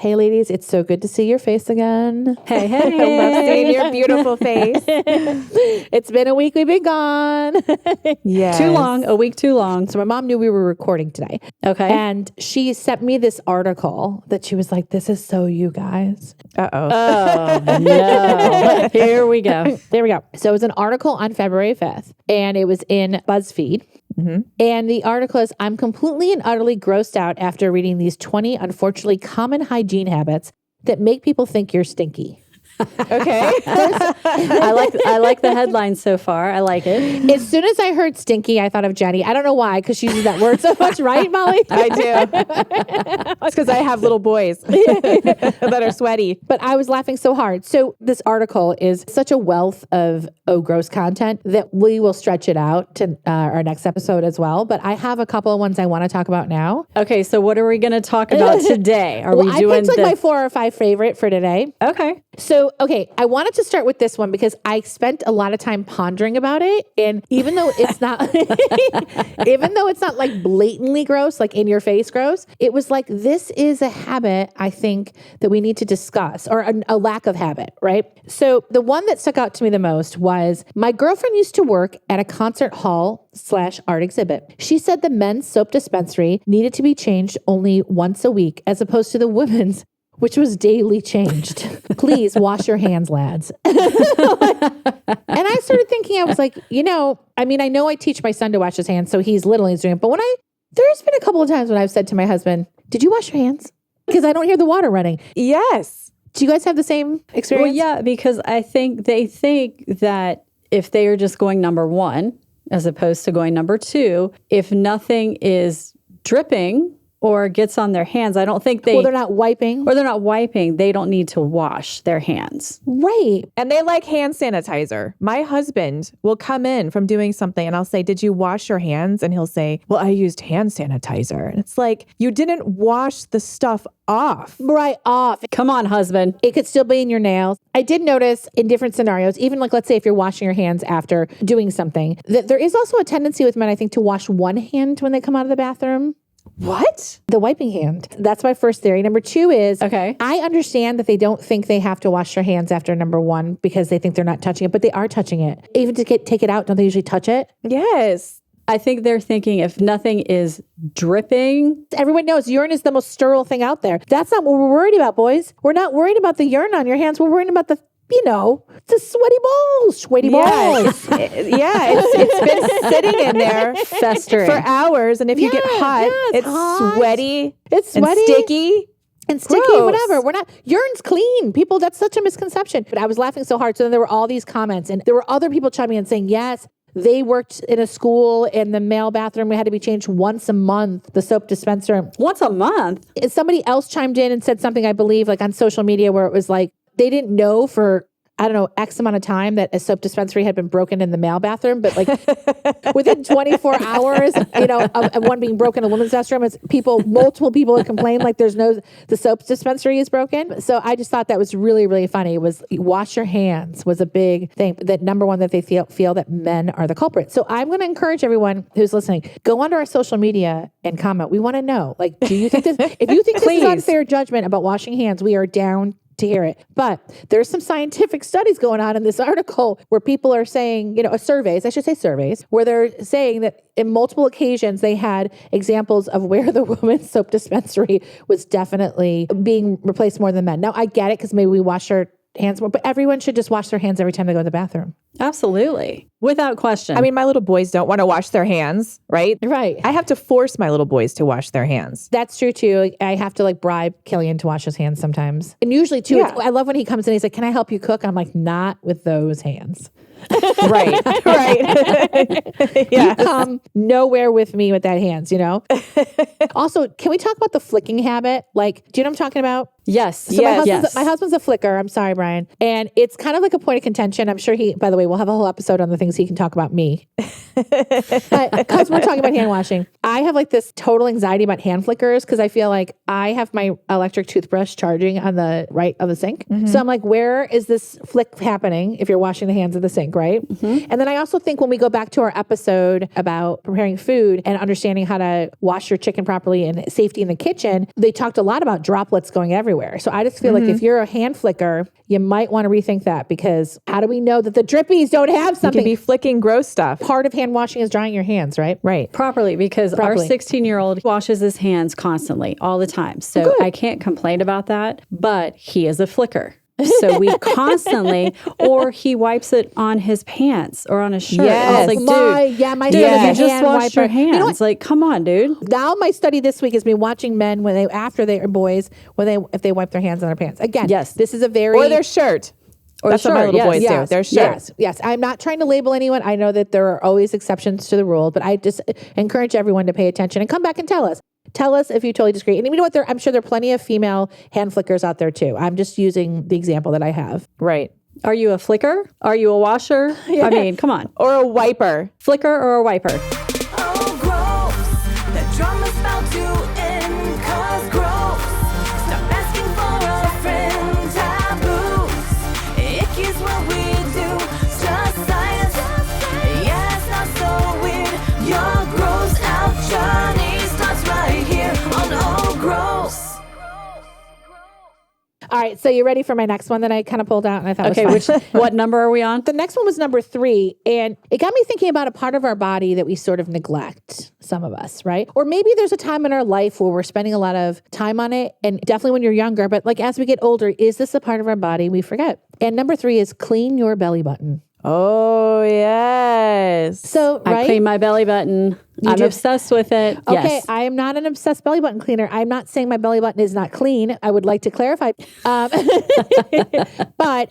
Hey, ladies, it's so good to see your face again. Hey, hey. I love seeing your beautiful face. It's been a week we've been gone. Yes. Too long, a week too long. So my mom knew we were recording today. Okay. And she sent me this article that she was like, this is so you guys. Uh-oh. Oh, no. Here we go. There we go. So it was an article on February 5th, and it was in BuzzFeed. Mm-hmm. And the article is, I'm completely and utterly grossed out after reading these 20 unfortunately common hygiene habits that make people think you're stinky. Okay. I like the headline so far. I like it. As soon as I heard stinky, I thought of Jennie. I don't know why, because she uses that word so much, right, Molly? I do. It's because I have little boys that are sweaty. But I was laughing so hard. So this article is such a wealth of gross content that we will stretch it out to our next episode as well. But I have a couple of ones I want to talk about now. Okay, so what are we going to talk about today? Are Well, we I doing picked like my 4 or 5 favorite for today. Okay. So, okay, I wanted to start with this one because I spent a lot of time pondering about it. And even though it's not, like blatantly gross, like in your face gross, it was like, this is a habit I think that we need to discuss, or a lack of habit, right? So the one that stuck out to me the most was, my girlfriend used to work at a concert hall / art exhibit. She said the men's soap dispensary needed to be changed only once a week as opposed to the women's, which was daily changed. Please wash your hands, lads. And I started thinking, I was like, I know I teach my son to wash his hands, so he's literally doing it. But there's been a couple of times when I've said to my husband, did you wash your hands? Because I don't hear the water running. Yes. Do you guys have the same experience? Well, yeah, because I think they think that if they are just going number 1 as opposed to going number 2, if nothing is dripping or gets on their hands, I don't think they're not wiping. Or they're not wiping. They don't need to wash their hands. Right. And they like hand sanitizer. My husband will come in from doing something and I'll say, did you wash your hands? And he'll say, well, I used hand sanitizer. And it's like, you didn't wash the stuff off. Right, off. Come on, husband. It could still be in your nails. I did notice in different scenarios, even like, let's say if you're washing your hands after doing something, that there is also a tendency with men, I think, to wash one hand when they come out of the bathroom. What? The wiping hand. That's my first theory. Number 2 is, okay, I understand that they don't think they have to wash their hands after number 1 because they think they're not touching it, but they are touching it. Even to take it out, don't they usually touch it? Yes. I think they're thinking if nothing is dripping. Everyone knows urine is the most sterile thing out there. That's not what we're worried about, boys. We're not worried about the urine on your hands. We're worried about the sweaty balls. It's been sitting in there festering for hours. And if you get hot, it's hot. Sweaty. It's sweaty. And sticky. And sticky, Gross. whatever. Urine's clean. People, that's such a misconception. But I was laughing so hard. So then there were all these comments and there were other people chiming in saying, yes, they worked in a school and the male bathroom had to be changed once a month, the soap dispenser. Once a month? Somebody else chimed in and said something, I believe, like on social media where it was like, they didn't know for, I don't know, X amount of time that a soap dispensary had been broken in the male bathroom, but like within 24 hours, of one being broken in a women's restroom, multiple people had complained like the soap dispensary is broken. So I just thought that was really, really funny. It was wash your hands was a big thing. That number 1 that they feel that men are the culprit. So I'm going to encourage everyone who's listening, go onto our social media and comment. We want to know, like, do you think this, if you think this is unfair judgment about washing hands, we are down to hear it. But there's some scientific studies going on in this article where people are saying, surveys, where they're saying that in multiple occasions they had examples of where the women's soap dispensary was definitely being replaced more than men. Now I get it because maybe we wash our hands more, but everyone should just wash their hands every time they go to the bathroom. Absolutely. Without question. I mean, my little boys don't want to wash their hands, right? Right. I have to force my little boys to wash their hands. That's true too. I have to bribe Killian to wash his hands sometimes. And usually too, I love when he comes in, he's like, can I help you cook? I'm like, not with those hands. Right. You come nowhere with me with that hands, Also, can we talk about the flicking habit? Like, do you know what I'm talking about? Yes. So my husband's a flicker. I'm sorry, Brian. And it's kind of like a point of contention. I'm sure by the way, we'll have a whole episode on the things things, he can talk about me. But because we're talking about hand washing, I have like this total anxiety about hand flickers because I feel like I have my electric toothbrush charging on the right of the sink. So I'm like, where is this flick happening if you're washing the hands of the sink, right? And then I also think when we go back to our episode about preparing food and understanding how to wash your chicken properly and safety in the kitchen, they talked a lot about droplets going everywhere. So I just feel like if you're a hand flicker, you might want to rethink that because how do we know that the drippies don't have something? You could be flicking gross stuff. Part of hand washing is drying your hands, right? Right. Properly, because our 16-year-old washes his hands constantly, all the time. So I can't complain about that, but he is a flicker. So we constantly, or he wipes it on his pants or on his shirt. Yes. I was like, dude, my you hand just washed your wiper. hands. You know what? Like, come on, dude. Now my study this week has been watching men when they, after they are boys, if they wipe their hands on their pants. Again, Yes. this is a very... Or their shirt. Or That's what my shirt, little boys do. Their shirt. Yes. I'm not trying to label anyone. I know that there are always exceptions to the rule, but I just encourage everyone to pay attention and come back and tell us. Tell us if you totally disagree. And you know what? I'm sure there are plenty of female hand flickers out there too. I'm just using the example that I have. Right. Are you a flicker? Are you a washer? I mean, come on. Or a wiper. Flicker or a wiper? Oh, gross. The drama's about to end, 'cause gross. Stop asking for a friend, taboos. Icky is what we do, just science. Yeah, it's not so weird. Your gross out journey starts right here on Oh, gross. All right. So you ready for my next one that I kind of pulled out and I thought Okay, was fun? what number are we on? The next one was number 3, and it got me thinking about a part of our body that we sort of neglect, some of us, right? Or maybe there's a time in our life where we're spending a lot of time on it, and definitely when you're younger, but like as we get older, is this a part of our body we forget? And number 3 is clean your belly button. Oh, yes. So, right? I clean my belly button. I'm do? obsessed with it. Okay, Yes. I am not an obsessed belly button cleaner. I'm not saying my belly button is not clean. I would like to clarify. But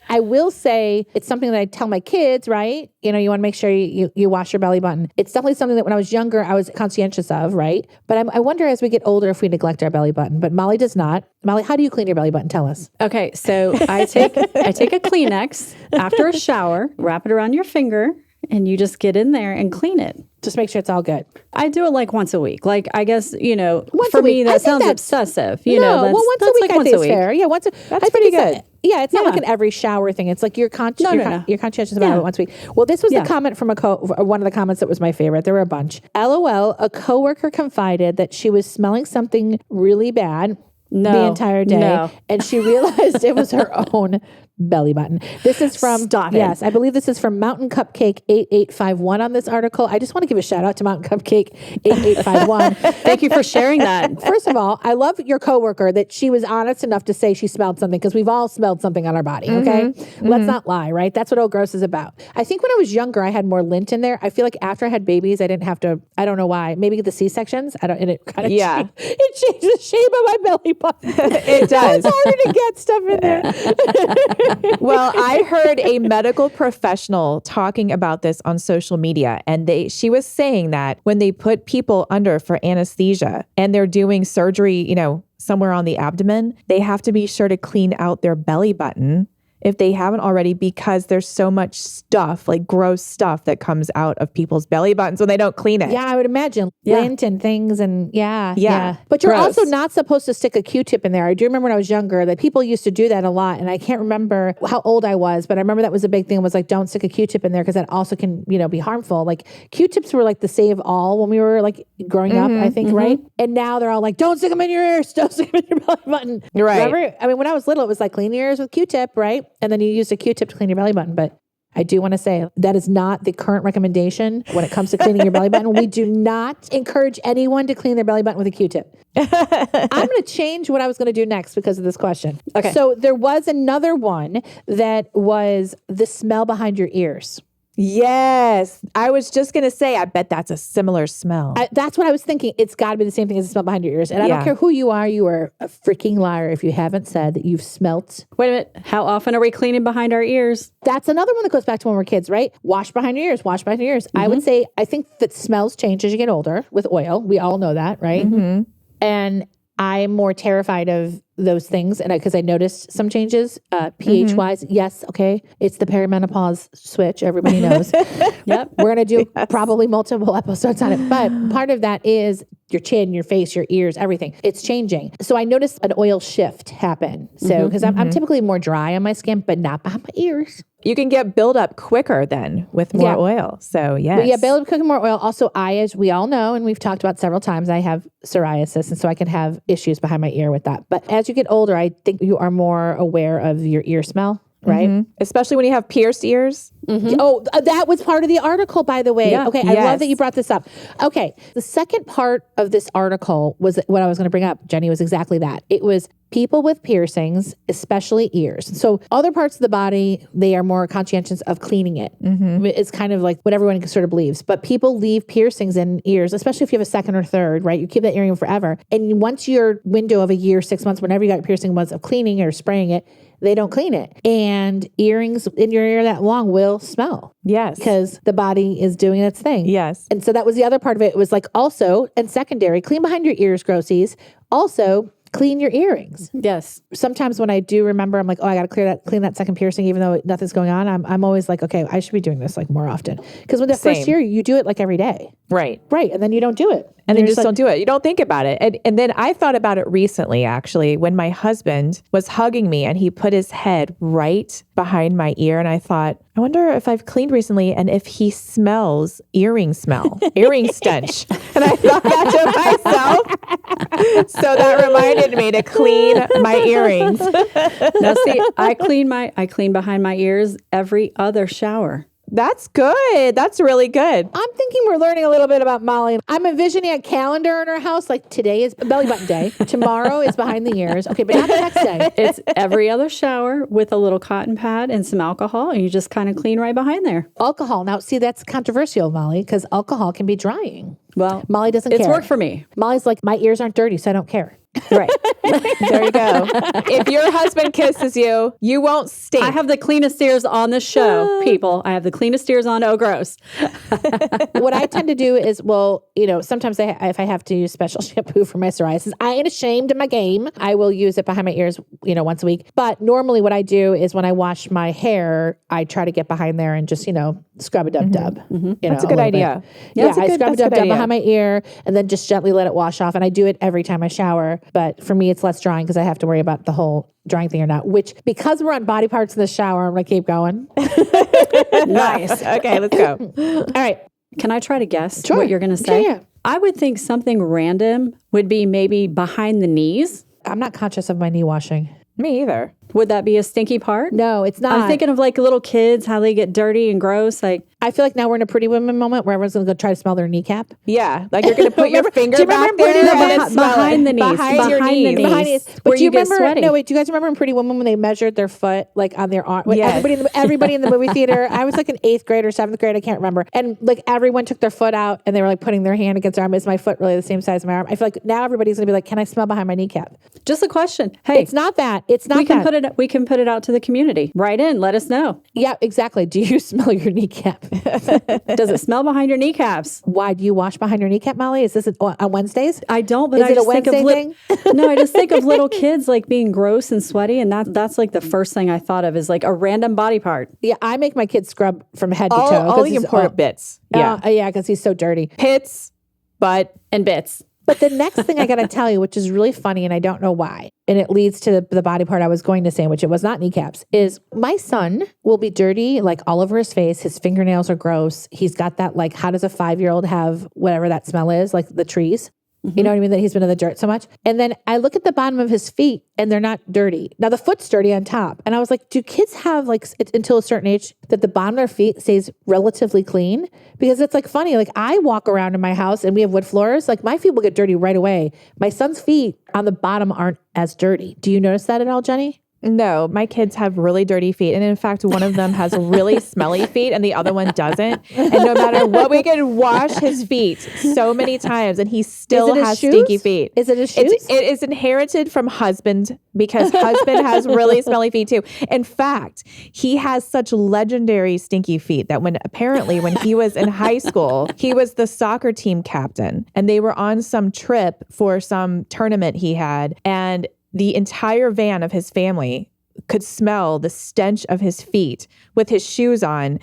I will say it's something that I tell my kids, right? You know, you want to make sure you wash your belly button. It's definitely something that when I was younger, I was conscientious of, right? But I wonder as we get older if we neglect our belly button. But Molly does not. Molly, how do you clean your belly button? Tell us. Okay, so I take a Kleenex after a shower, wrap it around your finger, and you just get in there and clean it. Just make sure it's all good. I do it like once a week. Like, I guess, Once for a me, week. I that think sounds that's- obsessive. Once a week like I once think a is week. fair. Yeah, That's I think pretty it's good. It's not Yeah. like an every shower thing. It's like you're No. you're conscientious about it once a week. Well, this was the comment from one of the comments that was my favorite. There were a bunch. LOL, a coworker confided that she was smelling something really bad the entire day, and she realized it was her own belly button. This is from Stop it. Yes, I believe this is from Mountain Cupcake 8851 on this article. I just want to give a shout out to Mountain Cupcake 8851. Thank you for sharing that. First of all, I love your coworker that she was honest enough to say she smelled something because we've all smelled something on our body. Okay, let's not lie, right? That's what Oh Gross is about. I think when I was younger, I had more lint in there. I feel like after I had babies, I didn't have to. I don't know why. Maybe the C-sections. I don't. And it kind of it changed the shape of my belly button. It does. It's harder to get stuff in there. Well, I heard a medical professional talking about this on social media, and she was saying that when they put people under for anesthesia and they're doing surgery, somewhere on the abdomen, they have to be sure to clean out their belly button if they haven't already, because there's so much stuff, like gross stuff that comes out of people's belly buttons when they don't clean it. Yeah, I would imagine lint and things, and yeah. But you're Gross. also not supposed to stick a Q-tip in there. I do remember when I was younger that people used to do that a lot, and I can't remember how old I was, but I remember that was a big thing. Was like, don't stick a Q-tip in there because that also can, be harmful. Like Q-tips were like the save all when we were like growing up, I think, right? And now they're all like, don't stick them in your ears, don't stick them in your belly button. Right. Remember? I mean, when I was little, it was like clean your ears with Q-tip, right? And then you used a Q-tip to clean your belly button, but I do want to say that is not the current recommendation when it comes to cleaning your belly button. We do not encourage anyone to clean their belly button with a Q-tip. I'm going to change what I was going to do next because of this question. Okay. So there was another one that was the smell behind your ears. Yes. I was just going to say, I bet that's a similar smell. That's what I was thinking. It's got to be the same thing as the smell behind your ears. And I don't care who you are a freaking liar if you haven't said that you've smelt. Wait a minute. How often are we cleaning behind our ears? That's another one that goes back to when we're kids, right? Wash behind your ears, wash behind your ears. I would say, I think that smells change as you get older with oil. We all know that, right? And I'm more terrified of those things, and because I noticed some changes pH wise. Yes, okay, it's the perimenopause switch. Everybody knows. Yep. We're gonna do probably multiple episodes on it, but part of that is your chin, your face, your ears, everything. It's changing. So I noticed an oil shift happen. So because I'm typically more dry on my skin, but not behind my ears. You can get buildup quicker then with more oil. So yes. But yeah, build up cooking more oil. Also, as we all know, and we've talked about several times, I have psoriasis, and so I can have issues behind my ear with that. But as you get older, I think you are more aware of your ear smell, right? Especially when you have pierced ears. Oh, that was part of the article, by the way. Yeah. Okay, I love that you brought this up. Okay, the second part of this article was what I was going to bring up, Jenny, was exactly that. It was people with piercings, especially ears. So other parts of the body, they are more conscientious of cleaning it. It's kind of like what everyone sort of believes. But people leave piercings in ears, especially if you have a second or third, right? You keep that earring forever. And once your window of a year, 6 months, whenever you got your piercing was of cleaning or spraying it, they don't clean it. And earrings in your ear that long will smell. Yes. Because the body is doing its thing. Yes. And so that was the other part of it. It was like also, and secondary, clean behind your ears, grossies. Also, clean your earrings. Yes. Sometimes when I do remember, I'm like, oh, I got to clean that second piercing, even though nothing's going on. I'm always like, okay, I should be doing this like more often. Because when the first year, you do it like every day. Right. Right. And then you don't do it. And then you're you just don't do it. You don't think about it. And then I thought about it recently, actually, when my husband was hugging me and he put his head right behind my ear. And I thought, I wonder if I've cleaned recently and if he smells earring stench. And I thought that to myself. So that reminded me to clean my earrings. Now see, I clean behind my ears every other shower. That's good. That's really good. I'm thinking we're learning a little bit about Molly. I'm envisioning a calendar in her house. Like today is belly button day. Tomorrow is behind the ears. Okay, but not the next day. It's every other shower with a little cotton pad and some alcohol, and you just kind of clean right behind there. Alcohol. Now, see, that's controversial, Molly, because alcohol can be drying. Well, Molly doesn't care. It's worked for me. Molly's like, my ears aren't dirty, so I don't care. Right. There you go. If your husband kisses you, you won't stink. I have the cleanest ears on this show, people. I have the cleanest ears on Oh Gross. What I tend to do is, well, sometimes if I have to use special shampoo for my psoriasis, I ain't ashamed of my game. I will use it behind my ears, once a week. But normally what I do is when I wash my hair, I try to get behind there and just, scrub a dub-dub. That's a good idea. Yeah, I scrub a dub-dub behind my ear and then just gently let it wash off. And I do it every time I shower. But for me, it's less drying because I have to worry about the whole drying thing or not, which because we're on body parts in the shower, I'm going to keep going. Nice. Okay, let's go. All right. Can I try to guess Sure. what you're going to say? Yeah. I would think something random would be maybe behind the knees. I'm not conscious of my knee washing. Me either. Would that be a stinky part? No, it's not. I'm thinking of like little kids, how they get dirty and gross. Like I feel like now we're in a Pretty Women moment where everyone's going to go try to smell their kneecap. Yeah, like you're going to put your finger do you remember back there Pretty Women? and then smell Behind it. the knees. Behind your Behind the knees. knees. Behind it. But where do you you get remember? sweaty. No, wait. Do you guys remember in Pretty Women when they measured their foot like on their arm? Like, Yes. everybody in the movie theater. I was like in 8th grade or 7th grade. I can't remember. And like everyone took their foot out and they were like putting their hand against their arm. Is my foot really the same size as my arm? I feel like now everybody's going to be like, can I smell behind my kneecap? Just a question. Hey, It's not that. It's not we can that. we can put it out to the community. Write in, let us know. Yeah, exactly. Do you smell your kneecap? Does it smell behind your kneecaps? Why do you wash behind your kneecap, Molly? Is this on Wednesdays? I don't, but Is I it a just think of Wednesday no, I just think of little kids like being gross and sweaty, and that's like the first thing I thought of is like a random body part. Yeah, I make my kids scrub from head to toe. All 'cause the he's- important bits. Yeah. Yeah, because he's so dirty. Pits, butt. And bits. But the next thing I got to tell you, which is really funny, and I don't know why, and it leads to the body part I was going to say, which it was not kneecaps, is my son will be dirty, like all over his face. His fingernails are gross. He's got that, like, how does a 5-year-old have whatever that smell is, like the trees? You know what I mean? That he's been in the dirt so much. And then I look at the bottom of his feet and they're not dirty. Now the foot's dirty on top. And I was like, do kids have like until a certain age that the bottom of their feet stays relatively clean? Because it's like funny. Like I walk around in my house and we have wood floors. Like my feet will get dirty right away. My son's feet on the bottom aren't as dirty. Do you notice that at all, Jenny? No, my kids have really dirty feet. And in fact, one of them has really smelly feet and the other one doesn't. And no matter what, we can wash his feet so many times and he still has stinky feet. Is it his shoes? It is inherited from husband because husband has really smelly feet too. In fact, he has such legendary stinky feet that when he was in high school, he was the soccer team captain and they were on some trip for some tournament he had. And the entire van of his family could smell the stench of his feet with his shoes on.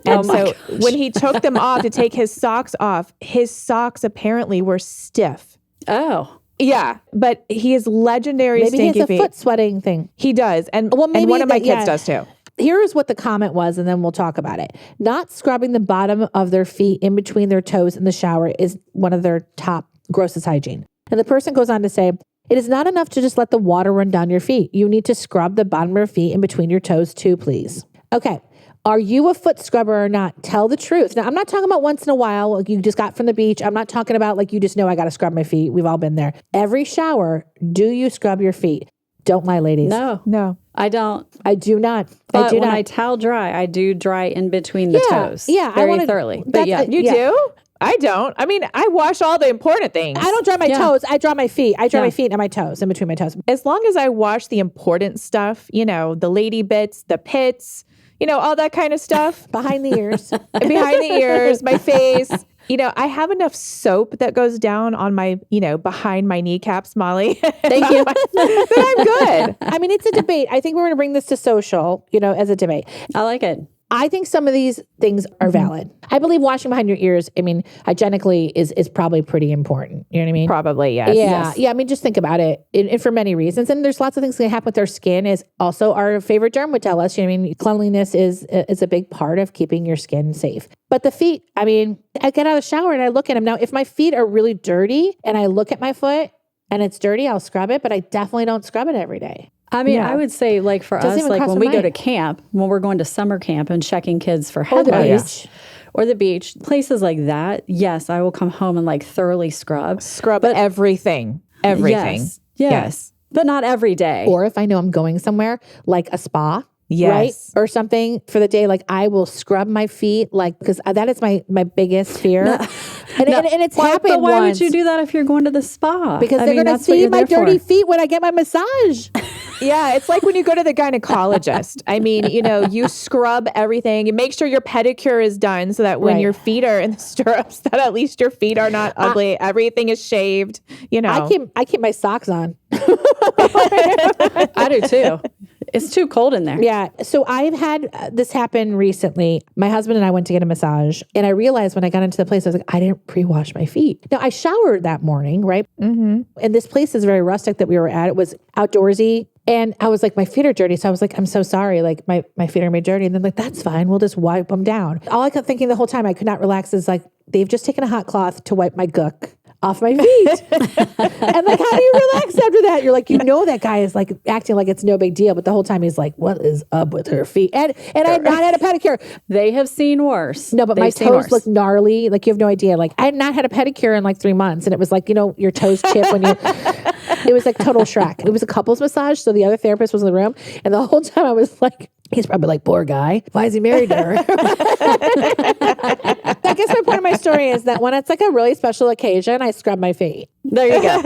And so when he took them off to take his socks off, his socks apparently were stiff. Oh. Yeah, but he is legendary Maybe he stinky has a feet. foot sweating thing. He does. And, Well, maybe and one of my that- kids yeah. does too. Here's what the comment was, and then we'll talk about it. Not scrubbing the bottom of their feet in between their toes in the shower is one of their top grossest hygiene. And the person goes on to say, it is not enough to just let the water run down your feet. You need to scrub the bottom of your feet in between your toes too, please. Okay. Are you a foot scrubber or not? Tell the truth. Now, I'm not talking about once in a while, like you just got from the beach. I'm not talking about like you just know I got to scrub my feet. We've all been there. Every shower, do you scrub your feet? Don't lie, ladies. No, I don't. I do not. But I do when not. I towel dry, I do dry in between the toes. Yeah, I very wanna- thoroughly. But that's yeah, a- You Yeah. do? I don't. I mean, I wash all the important things. I don't dry my Yeah. toes. I dry my feet. I dry Yeah. my feet and my toes, in between my toes. As long as I wash the important stuff, you know, the lady bits, the pits, you know, all that kind of stuff. Behind the ears. Behind the ears, my face. You know, I have enough soap that goes down on my, you know, behind my kneecaps, Molly. Thank you. That I'm good. I mean, it's a debate. I think we're going to bring this to social, you know, as a debate. I like it. I think some of these things are valid. I believe washing behind your ears, I mean, hygienically is probably pretty important. You know what I mean? Probably, yes. Yeah. Yeah. I mean, just think about it. And for many reasons. And there's lots of things that can happen with our skin, is also our favorite germ would tell us. You know what I mean? Cleanliness is a big part of keeping your skin safe. But the feet, I mean, I get out of the shower and I look at them. Now, if my feet are really dirty and I look at my foot and it's dirty, I'll scrub it, but I definitely don't scrub it every day. I mean, Yeah. I would say like for Doesn't us, even like cross when my we go to mind. camp, when we're going to summer camp and checking kids for Or the headlights beach. or the beach, places like that, yes, I will come home and like thoroughly scrub. Scrub everything. Everything. Yes. But not every day. Or if I know I'm going somewhere like a spa, Yes. right? Or something for the day, like I will scrub my feet, like, because that is my biggest fear. And it's happened But why once. would you do that if you're going to the spa? Because I they're mean, going to that's what see you're my there for. dirty feet when I get my massage. Yeah, it's like when you go to the gynecologist. I mean, you know, you scrub everything. You make sure your pedicure is done so that when Right. your feet are in the stirrups, that at least your feet are not ugly. Everything is shaved. You know, I keep my socks on. I do too. It's too cold in there. Yeah. So I've had this happen recently. My husband and I went to get a massage, and I realized when I got into the place, I was like, I didn't pre-wash my feet. Now I showered that morning, right? Mm-hmm. And this place is very rustic that we were at. It was outdoorsy. And I was like, my feet are dirty. So I was like, I'm so sorry. Like my feet are made dirty. And then like, that's fine. We'll just wipe them down. All I kept thinking the whole time I could not relax is like, they've just taken a hot cloth to wipe my gook off my feet. And like, how do you relax after that? You're like, you know, that guy is like acting like it's no big deal. But the whole time he's like, what is up with her feet? And I had not had a pedicure. They have seen worse. No, but They've my seen toes worse. look gnarly. Like you have no idea. Like I had not had a pedicure in like 3 months. And it was like, you know, your toes chip when you, it was like total Shrek. It was a couples massage. So the other therapist was in the room. And the whole time I was like, he's probably like, poor guy. Why is he married to her? I guess my point of my story is that when it's like a really special occasion, I scrub my feet. There you go.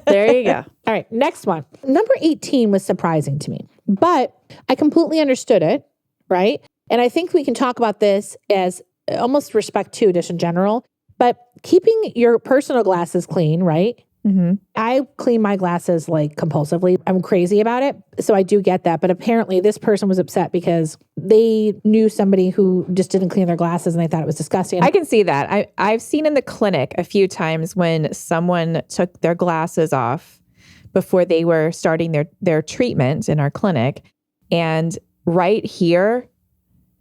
There you go. All right, next one. Number 18 was surprising to me, but I completely understood it, right? And I think we can talk about this as almost respect to just in general, but keeping your personal glasses clean, right? Mm-hmm. I clean my glasses like compulsively. I'm crazy about it. So I do get that. But apparently this person was upset because they knew somebody who just didn't clean their glasses and they thought it was disgusting. I can see that. I've seen in the clinic a few times when someone took their glasses off before they were starting their treatment in our clinic. And right here,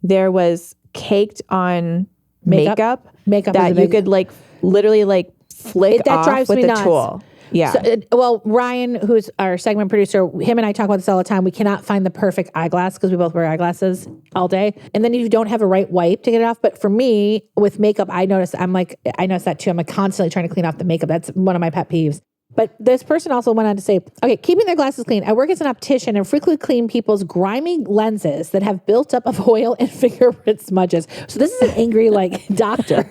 there was caked on makeup Makeup is that a you big- could like literally like flick That off drives with me the nuts. tool. Yeah. So, well, Ryan, who's our segment producer, him and I talk about this all the time. We cannot find the perfect eyeglass because we both wear eyeglasses all day. And then you don't have a right wipe to get it off. But for me, with makeup, I notice that too. I'm like constantly trying to clean off the makeup. That's one of my pet peeves. But this person also went on to say, okay, keeping their glasses clean. I work as an optician and frequently clean people's grimy lenses that have built up of oil and fingerprint smudges. So this is an angry like doctor.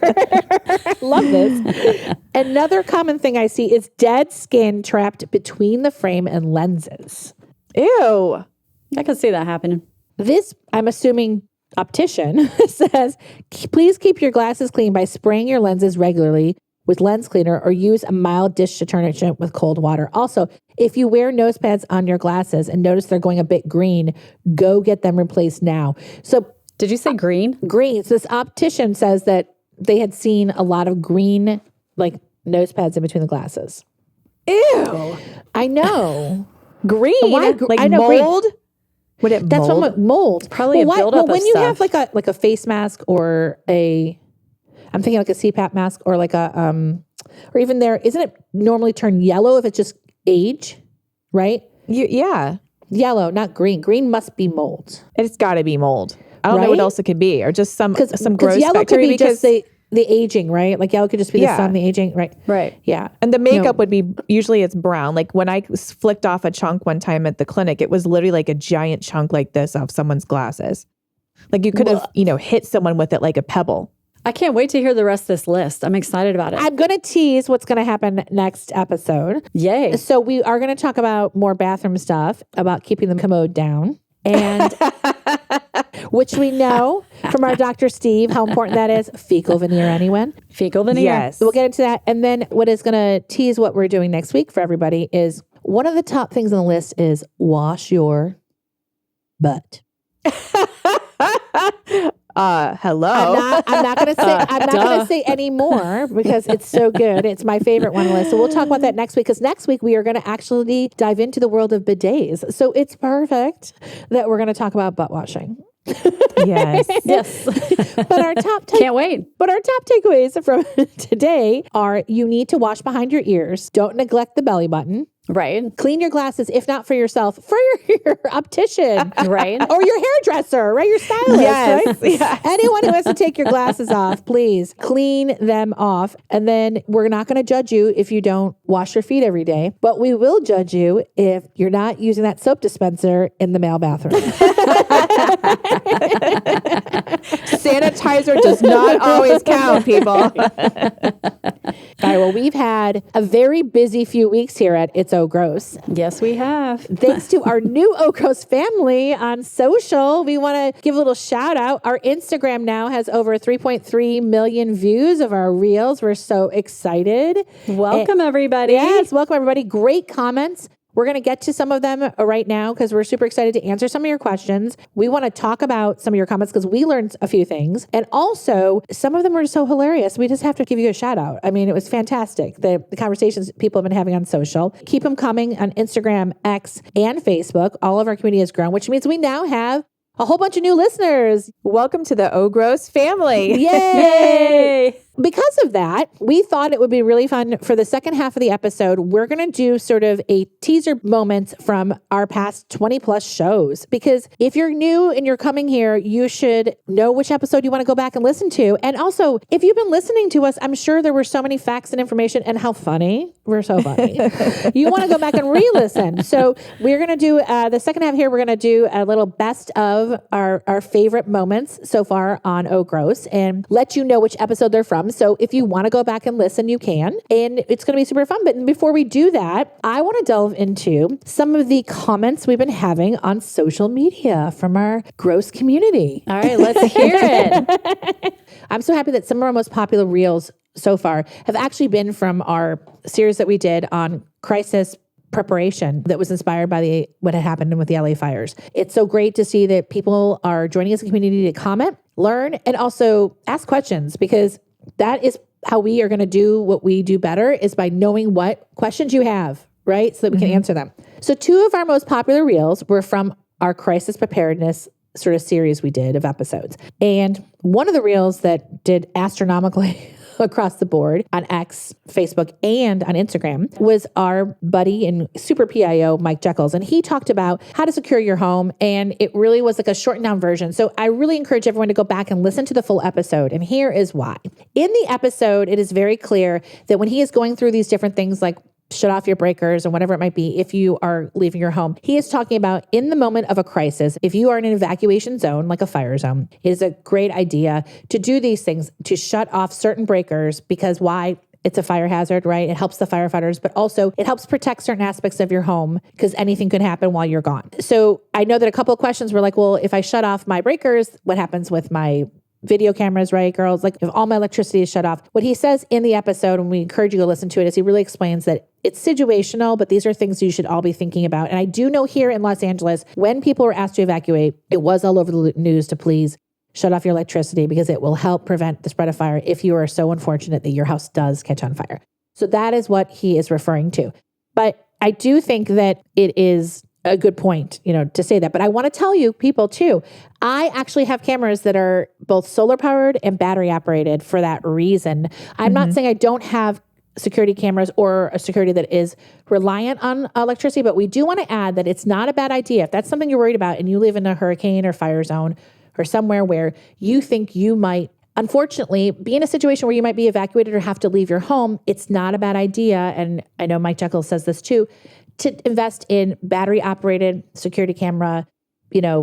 Love this. Another common thing I see is dead skin trapped between the frame and lenses. Ew. I could see that happening. This, I'm assuming, optician says, please keep your glasses clean by spraying your lenses regularly with lens cleaner or use a mild dish detergent with cold water. Also, if you wear nose pads on your glasses and notice they're going a bit green, go get them replaced now. So Did you say green? green. So this optician says that they had seen a lot of green, like nose pads in between the glasses. Ew. I know. Green. Why Like I know green. mold? Would it That's mold? what mold. Probably a buildup of when you have stuff. like a face mask or I'm thinking like a CPAP mask or like or even isn't it normally turn yellow if it's just age, right? Yeah. Yellow, not green. Green must be mold. It's got to be mold. I don't know Right? what else it could be, or just some gross Because yellow could bacteria. be just the aging, right? Like yellow could just be the sun, the aging, right? Right. Yeah. and the makeup would be usually it's brown. Like when I flicked off a chunk one time at the clinic, it was literally like a giant chunk like this off someone's glasses. Like you could have, hit someone with it like a pebble. I can't wait to hear the rest of this list. I'm excited about it. I'm going to tease what's going to happen next episode. Yay. So we are going to talk about more bathroom stuff, about keeping the commode down. And which we know from our Dr. Steve how important that is. Fecal veneer, anyone? Fecal veneer. Yes. We'll get into that. And then what is going to tease what we're doing next week for everybody is one of the top things on the list is wash your butt. Hello. I'm not going to say any more because it's so good. It's my favorite one on the list. So we'll talk about that next week because next week we are going to actually dive into the world of bidets. So it's perfect that we're going to talk about butt washing. Yes. Yes. But our top Can't wait. But our top takeaways from today are you need to wash behind your ears. Don't neglect the belly button. Right. Clean your glasses, if not for yourself, for your optician. Right. Or your hairdresser, right? Your stylist, Yes, right? yes. Anyone who wants to take your glasses off, please clean them off. And then we're not going to judge you if you don't wash your feet every day, but we will judge you if you're not using that soap dispenser in the male bathroom. Sanitizer does not always count, people. All right, well, we've had a very busy few weeks here at It's Oh Gross. Yes, we have. Thanks to our new Oh Gross family on social. We want to give a little shout out. Our Instagram now has over 3.3 million views of our reels. We're so excited. Welcome, everybody. Yes, welcome everybody. Great comments. We're going to get to some of them right now because we're super excited to answer some of your questions. We want to talk about some of your comments because we learned a few things. And also, some of them were so hilarious. We just have to give you a shout out. I mean, it was fantastic. The conversations people have been having on social. Keep them coming on Instagram, X, and Facebook. All of our community has grown, which means we now have a whole bunch of new listeners. Welcome to the Oh Gross family. Yay! Yay. Because of that, we thought it would be really fun for the second half of the episode. We're going to do sort of a teaser moments from our past 20 plus shows. Because if you're new and you're coming here, you should know which episode you want to go back and listen to. And also, if you've been listening to us, I'm sure there were so many facts and information and how funny. We're so funny. You want to go back and re-listen. So we're going to do the second half here. We're going to do a little best of our favorite moments so far on Oh Gross and let you know which episode they're from. So if you want to go back and listen, you can. And it's going to be super fun. But before we do that, I want to delve into some of the comments we've been having on social media from our gross community. All right, let's hear it. I'm so happy that some of our most popular reels so far have actually been from our series that we did on crisis preparation that was inspired by what had happened with the LA fires. It's so great to see that people are joining us in the community to comment, learn, and also ask questions because that is how we are going to do what we do better is by knowing what questions you have, right? So that we can answer them. So 2 of our most popular reels were from our crisis preparedness sort of series we did of episodes. And one of the reels that did astronomically across the board on X, Facebook, and on Instagram was our buddy and super PIO, Mike Jekyls. And he talked about how to secure your home. And it really was like a shortened down version. So I really encourage everyone to go back and listen to the full episode. And here is why. In the episode, it is very clear that when he is going through these different things like shut off your breakers or whatever it might be if you are leaving your home. He is talking about in the moment of a crisis, if you are in an evacuation zone, like a fire zone, it is a great idea to do these things, to shut off certain breakers because why? It's a fire hazard, right? It helps the firefighters, but also it helps protect certain aspects of your home because anything could happen while you're gone. So I know that a couple of questions were like, well, if I shut off my breakers, what happens with my video cameras, right, girls? Like if all my electricity is shut off. What he says in the episode, and we encourage you to listen to it, is he really explains that it's situational, but these are things you should all be thinking about. And I do know here in Los Angeles, when people were asked to evacuate, it was all over the news to please shut off your electricity because it will help prevent the spread of fire if you are so unfortunate that your house does catch on fire. So that is what he is referring to. But I do think that it is a good point, to say that. But I want to tell you people too, I actually have cameras that are both solar powered and battery operated for that reason. I'm not saying I don't have security cameras or a security that is reliant on electricity, but we do want to add that it's not a bad idea. If that's something you're worried about and you live in a hurricane or fire zone or somewhere where you think you might, unfortunately, be in a situation where you might be evacuated or have to leave your home, it's not a bad idea. And I know Mike Jekyll says this too, to invest in battery operated security camera,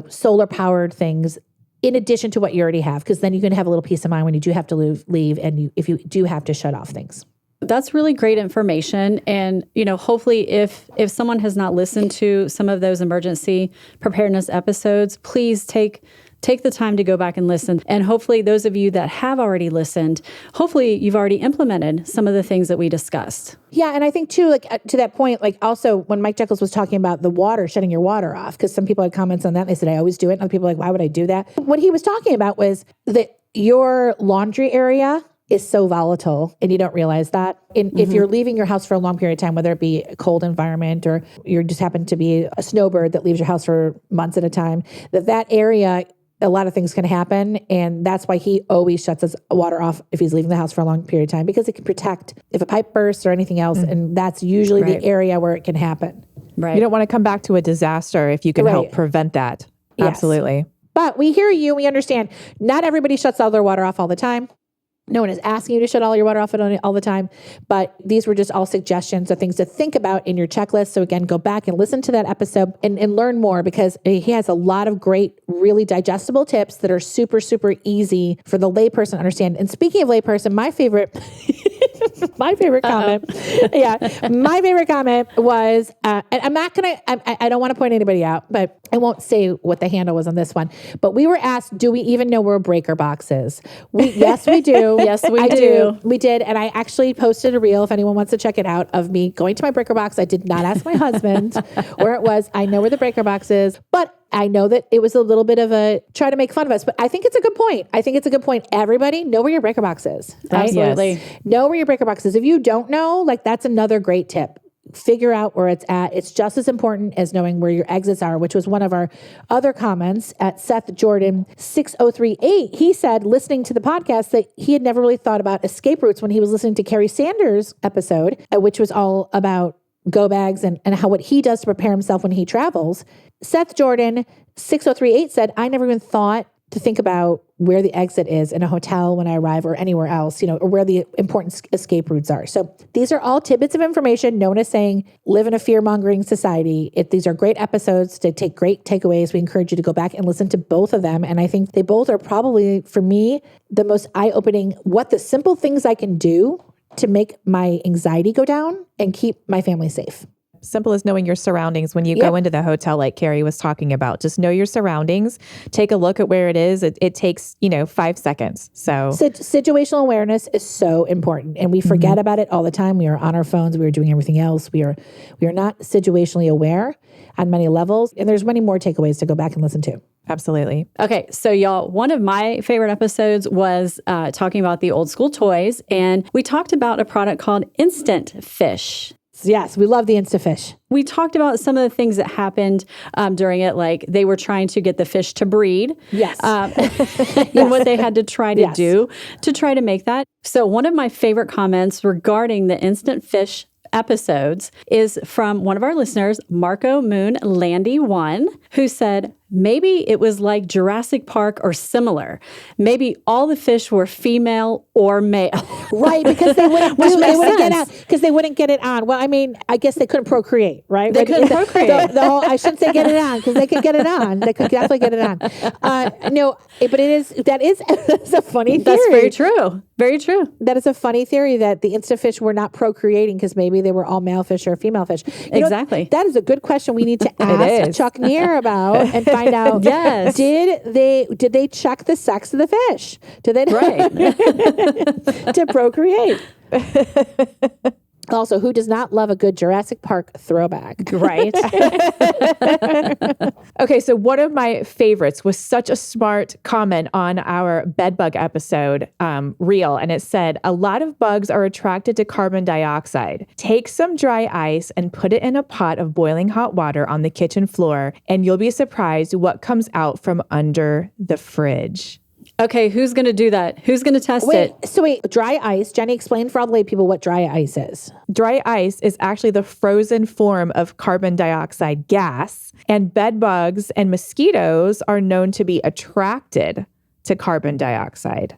solar powered things in addition to what you already have, because then you can have a little peace of mind when you do have to leave and if you do have to shut off things. That's really great information. And, hopefully if someone has not listened to some of those emergency preparedness episodes, please take the time to go back and listen. And hopefully those of you that have already listened, hopefully you've already implemented some of the things that we discussed. Yeah. And I think too, to that point, also when Mike Jekyll was talking about the water, shutting your water off, because some people had comments on that. And they said, I always do it. And other people are like, why would I do that? What he was talking about was that your laundry area is so volatile and you don't realize that. And if you're leaving your house for a long period of time, whether it be a cold environment or you just happen to be a snowbird that leaves your house for months at a time, that area, a lot of things can happen. And that's why he always shuts his water off if he's leaving the house for a long period of time, because it can protect if a pipe bursts or anything else. And that's usually the area where it can happen. Right. You don't want to come back to a disaster if you can help prevent that. Yes. Absolutely. But we hear you. We understand not everybody shuts all their water off all the time. No one is asking you to shut all your water off all the time, but these were just all suggestions of things to think about in your checklist. So again, go back and listen to that episode and learn more, because he has a lot of great, really digestible tips that are super, super easy for the layperson to understand. And speaking of layperson, my favorite comment, my favorite comment was, and I'm not going to, I don't want to point anybody out, but I won't say what the handle was on this one, but we were asked, do we even know where a breaker box is? Yes, we do. Yes, we do. We did. And I actually posted a reel, if anyone wants to check it out, of me going to my breaker box. I did not ask my husband where it was. I know where the breaker box is, but I know that it was a little bit of a try to make fun of us, but I think it's a good point. Everybody know where your breaker box is, right? Absolutely. Yes. Know where your breaker box is. If you don't know, that's another great tip. Figure out where it's at. It's just as important as knowing where your exits are, which was one of our other comments at Seth Jordan 6038. He said, listening to the podcast, that he had never really thought about escape routes when he was listening to Carrie Sanders' episode, which was all about go bags and how what he does to prepare himself when he travels. Seth Jordan 6038 said, I never even thought to think about where the exit is in a hotel when I arrive or anywhere else, or where the important escape routes are. So these are all tidbits of information. No one is saying live in a fear-mongering society. These are great episodes to take great takeaways. We encourage you to go back and listen to both of them. And I think they both are probably, for me, the most eye-opening, what the simple things I can do to make my anxiety go down and keep my family safe. Simple as knowing your surroundings when you go into the hotel, like Carrie was talking about. Just know your surroundings. Take a look at where it is. It takes, 5 seconds. So situational awareness is so important, and we forget about it all the time. We are on our phones. We are doing everything else. We are not situationally aware on many levels. And there's many more takeaways to go back and listen to. Absolutely. Okay, so y'all, one of my favorite episodes was talking about the old school toys, and we talked about a product called Instant Fish. Yes, we love the Instafish. We talked about some of the things that happened during it, like they were trying to get the fish to breed. Yes. And what they had to try to do to try to make that. So one of my favorite comments regarding the Instant Fish episodes is from one of our listeners, Marco Moon Landy 1, who said, maybe it was like Jurassic Park or similar. Maybe all the fish were female or male. Right, because they wouldn't get out, because they wouldn't get it on. Well, I mean, I guess they couldn't procreate, right? They couldn't procreate. I shouldn't say get it on, because they could get it on. They could definitely get it on. No, but that is a funny theory. That's very true. Very true. That is a funny theory that the Instafish were not procreating because maybe they were all male fish or female fish. Exactly. That is a good question we need to ask Chuck Neer about and find find out. Yes. Did they check the sex of the fish? Did they to procreate? Also, who does not love a good Jurassic Park throwback? Right. Okay, so one of my favorites was such a smart comment on our bedbug episode reel, and it said, a lot of bugs are attracted to carbon dioxide. Take some dry ice and put it in a pot of boiling hot water on the kitchen floor, and you'll be surprised what comes out from under the fridge. Okay, who's going to do that? Who's going to test it? Wait, dry ice. Jenny, explain for all the lay people what dry ice is. Dry ice is actually the frozen form of carbon dioxide gas, and bed bugs and mosquitoes are known to be attracted to carbon dioxide.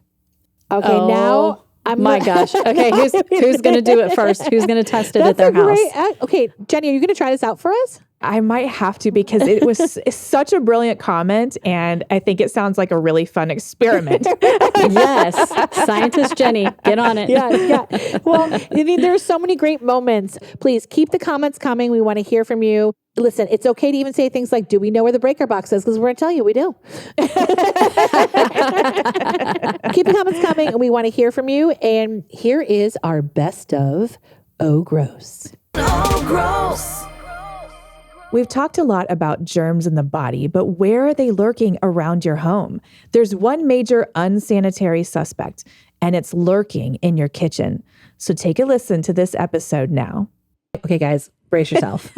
Okay, now my gosh. Okay, who's going to do it first? Who's going to test it at their house? Okay, Jenny, are you going to try this out for us? I might have to because it was such a brilliant comment, and I think it sounds like a really fun experiment. Yes. Scientist Jenny, get on it. Yeah. Well, I mean, there's so many great moments. Please keep the comments coming. We want to hear from you. Listen, it's okay to even say things like, do we know where the breaker box is? Because we're going to tell you we do. Keep the comments coming, and we want to hear from you. And here is our best of Oh Gross. Oh, gross. We've talked a lot about germs in the body, but where are they lurking around your home? There's one major unsanitary suspect, and it's lurking in your kitchen. So take a listen to this episode now. Okay, guys, brace yourself.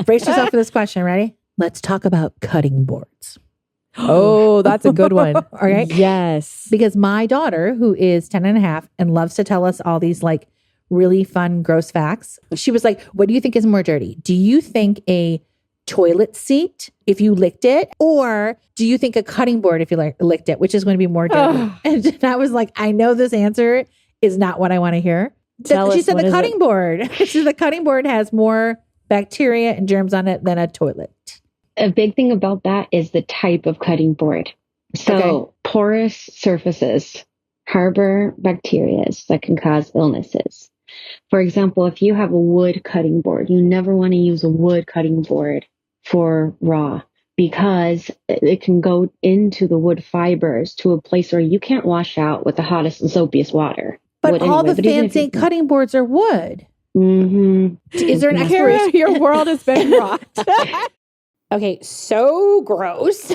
Brace yourself for this question. Ready? Let's talk about cutting boards. Oh, that's a good one. All right. Yes. Because my daughter, who is 10 and a half and loves to tell us all these like really fun, gross facts, she was like, what do you think is more dirty? Do you think a toilet seat if you licked it, or do you think a cutting board if you licked it, which is going to be more dirty? And I was like, I know this answer is not what I want to hear. She said the cutting board. She said the cutting board has more bacteria and germs on it than a toilet. A big thing about that is the type of cutting board. So porous surfaces harbor bacteria that can cause illnesses. For example, if you have a wood cutting board, you never want to use a wood cutting board for raw because it can go into the wood fibers to a place where you can't wash out with the hottest and soapiest water. But all the fancy cutting boards are wood. Mm-hmm. Is there an expiration? Your world has been rocked. Okay, so gross.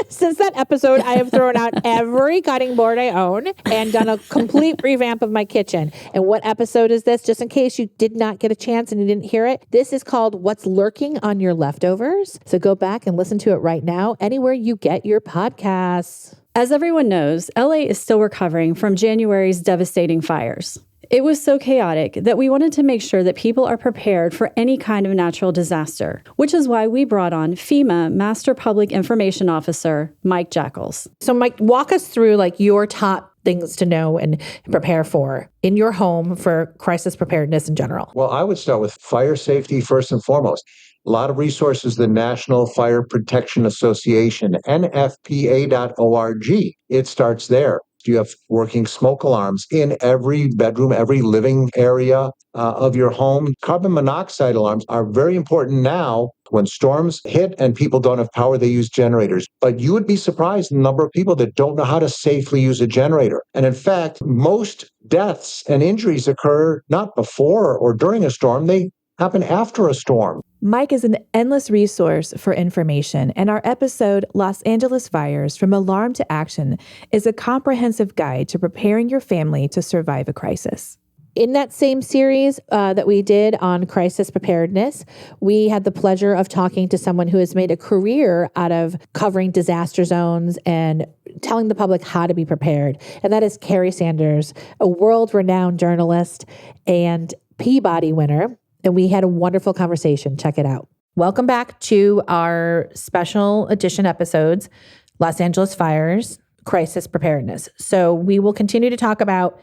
Since that episode, I have thrown out every cutting board I own and done a complete revamp of my kitchen. And what episode is this? Just in case you did not get a chance and you didn't hear it, this is called What's Lurking on Your Leftovers. So go back and listen to it right now, anywhere you get your podcasts. As everyone knows, LA is still recovering from January's devastating fires. It was so chaotic that we wanted to make sure that people are prepared for any kind of natural disaster, which is why we brought on FEMA Master Public Information Officer, Mike Jackals. So Mike, walk us through like your top things to know and prepare for in your home for crisis preparedness in general. Well, I would start with fire safety first and foremost. A lot of resources, the National Fire Protection Association, nfpa.org. It starts there. You have working smoke alarms in every bedroom, every living area of your home. Carbon monoxide alarms are very important now. When storms hit and people don't have power, they use generators. But you would be surprised the number of people that don't know how to safely use a generator. And in fact, most deaths and injuries occur not before or during a storm. They happen after a storm. Mike is an endless resource for information, and our episode, Los Angeles Fires, From Alarm to Action, is a comprehensive guide to preparing your family to survive a crisis. In that same series that we did on crisis preparedness, we had the pleasure of talking to someone who has made a career out of covering disaster zones and telling the public how to be prepared. And that is Carrie Sanders, a world-renowned journalist and Peabody winner. And we had a wonderful conversation. Check it out. Welcome back to our special edition episodes, Los Angeles Fires, Crisis Preparedness. So we will continue to talk about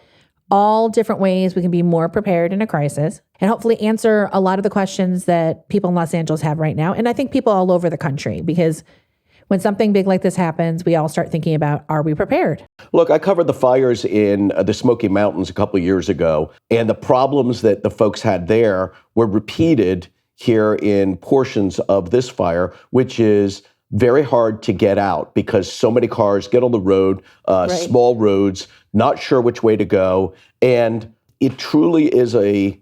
all different ways we can be more prepared in a crisis and hopefully answer a lot of the questions that people in Los Angeles have right now. And I think people all over the country, because when something big like this happens, we all start thinking about, are we prepared? Look, I covered the fires in the Smoky Mountains a couple of years ago, and the problems that the folks had there were repeated here in portions of this fire, which is very hard to get out because so many cars get on the road, small roads, not sure which way to go. And it truly is a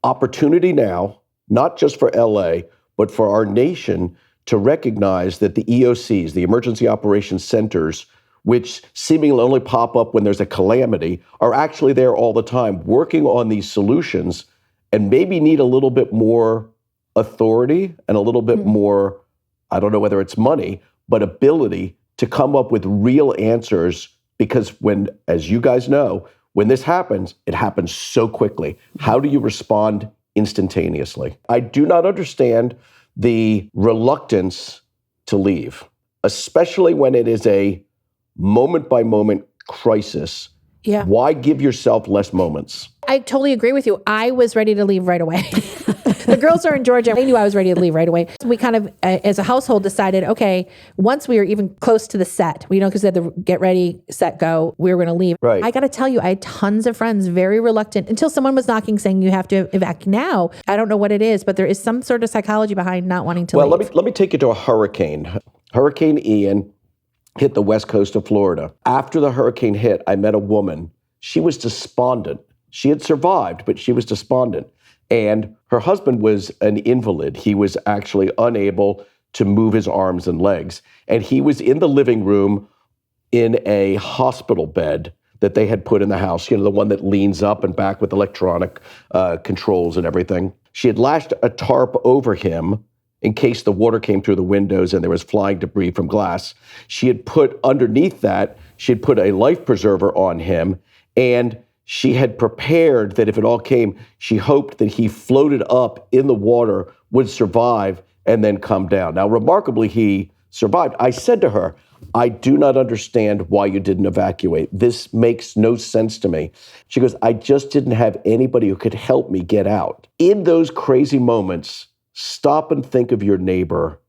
opportunity now, not just for LA, but for our nation to recognize that the EOCs, the Emergency Operations Centers, which seemingly only pop up when there's a calamity, are actually there all the time working on these solutions and maybe need a little bit more authority and a little bit more, I don't know whether it's money, but ability to come up with real answers. Because when, as you guys know, when this happens, it happens so quickly. How do you respond instantaneously? I do not understand the reluctance to leave, especially when it is a moment-by-moment crisis. Yeah. Why give yourself less moments? I totally agree with you. I was ready to leave right away. The girls are in Georgia. They knew I was ready to leave right away. We kind of, as a household, decided, okay, once we were even close to the set, because they had to get ready, set, go, we were going to leave. Right. I got to tell you, I had tons of friends very reluctant until someone was knocking saying you have to evac now. I don't know what it is, but there is some sort of psychology behind not wanting to leave. Well, let me take you to a hurricane. Hurricane Ian hit the west coast of Florida. After the hurricane hit, I met a woman. She was despondent. She had survived, but she was despondent. And her husband was an invalid. He was actually unable to move his arms and legs. And he was in the living room in a hospital bed that they had put in the house, the one that leans up and back with electronic controls and everything. She had lashed a tarp over him in case the water came through the windows and there was flying debris from glass. She had put underneath that, she had put a life preserver on him, and she had prepared that if it all came, she hoped that he floated up in the water, would survive, and then come down. Now, remarkably, he survived. I said to her, I do not understand why you didn't evacuate. This makes no sense to me. She goes, I just didn't have anybody who could help me get out. In those crazy moments, stop and think of your neighbor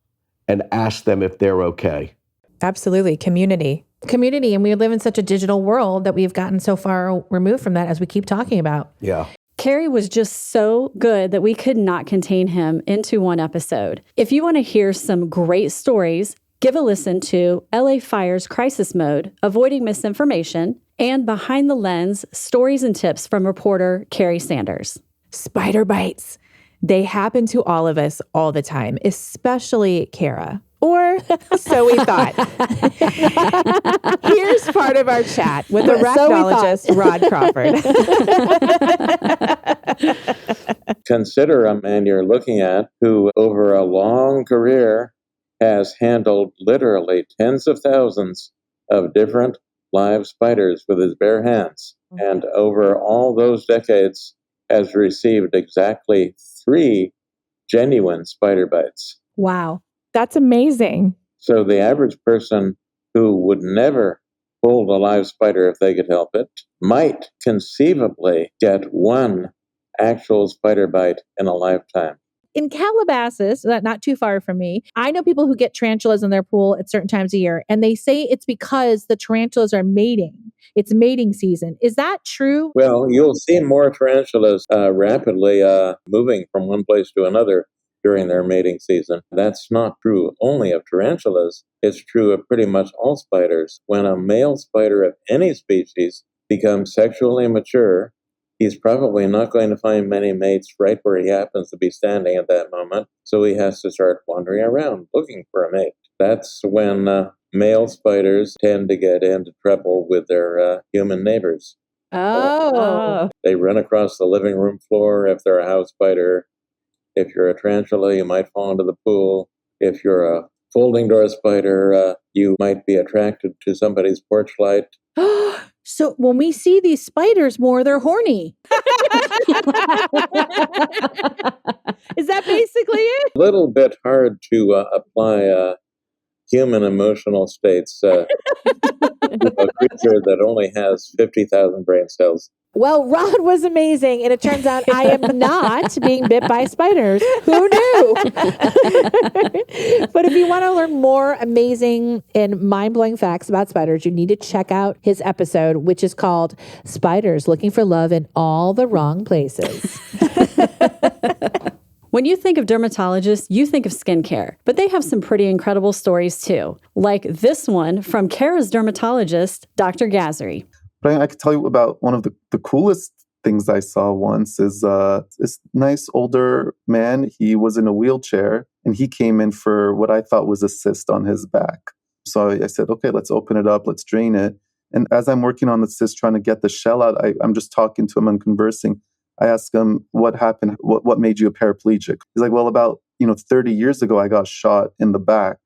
and ask them if they're okay. Absolutely. Community. And we live in such a digital world that we've gotten so far removed from that, as we keep talking about. Yeah. Carrie was just so good that we could not contain him into one episode. If you want to hear some great stories, give a listen to LA Fire's Crisis Mode, Avoiding Misinformation, and Behind the Lens, Stories and Tips from reporter Carrie Sanders. Spider bites. They happen to all of us all the time, especially Kara. Or so we thought. Here's part of our chat with arachnologist Rod Crawford. Consider a man you're looking at who, over a long career, has handled literally tens of thousands of different live spiders with his bare hands. And over all those decades, has received exactly 3 genuine spider bites. Wow. That's amazing. So the average person who would never hold a live spider if they could help it might conceivably get 1 actual spider bite in a lifetime. In Calabasas, not too far from me, I know people who get tarantulas in their pool at certain times of year, and they say it's because the tarantulas are mating. It's mating season. Is that true? Well, you'll see more tarantulas rapidly moving from one place to another during their mating season. That's not true only of tarantulas. It's true of pretty much all spiders. When a male spider of any species becomes sexually mature, he's probably not going to find many mates right where he happens to be standing at that moment. So he has to start wandering around looking for a mate. That's when male spiders tend to get into trouble with their human neighbors. Oh. They run across the living room floor if they're a house spider. If you're a tarantula, you might fall into the pool. If you're a folding door spider, you might be attracted to somebody's porch light. So when we see these spiders more, they're horny. Is that basically it? A little bit hard to apply human emotional states to a creature that only has 50,000 brain cells. Well, Rod was amazing, and it turns out I am not being bit by spiders. Who knew? But if you want to learn more amazing and mind-blowing facts about spiders, you need to check out his episode, which is called Spiders Looking for Love in All the Wrong Places. When you think of dermatologists, you think of skincare, but they have some pretty incredible stories too, like this one from Kara's dermatologist, Dr. Gazzery. But I could tell you about one of the coolest things I saw once is this nice older man. He was in a wheelchair and he came in for what I thought was a cyst on his back. So I said, okay, let's open it up, let's drain it. And as I'm working on the cyst, trying to get the shell out, I'm just talking to him and conversing. I asked him, what happened? What made you a paraplegic? He's like, well, about 30 years ago, I got shot in the back.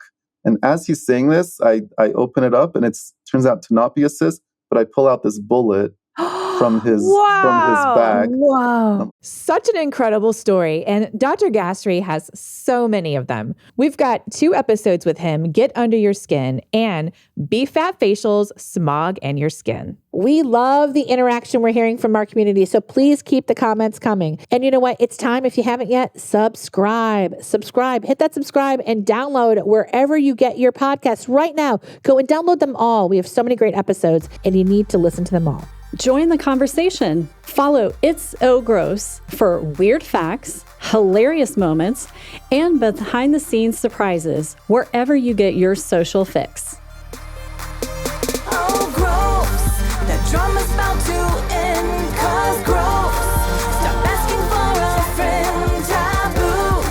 And as he's saying this, I open it up and it turns out to not be a cyst, but I pull out this bullet from his back. Wow. Such an incredible story. And Dr. Gazzery has so many of them. We've got 2 episodes with him, Get Under Your Skin and BFAT Facials, Smog and Your Skin. We love the interaction we're hearing from our community, so please keep the comments coming. And you know what? It's time, if you haven't yet, subscribe. Hit that subscribe and download wherever you get your podcasts right now. Go and download them all. We have so many great episodes, and you need to listen to them all. Join the conversation. Follow It's So Gross for weird facts, hilarious moments, and behind-the-scenes surprises wherever you get your social fix. Oh, gross. That drama's about to end, 'cause gross. Stop asking for a friend, taboos.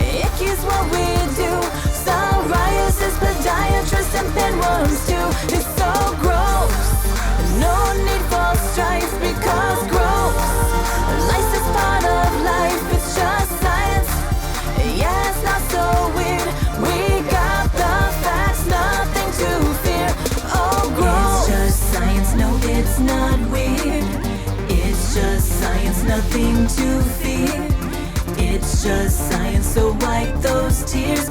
Icky's what we do. Psoriasis, podiatrist, and pinworms too. It's so gross. No need for strife, because gross. Life is part of life, it's just science. Yeah, it's not so weird. We got the facts, nothing to fear. Oh, gross. It's just science, no, it's not weird. It's just science, nothing to fear. It's just science, so wipe those tears.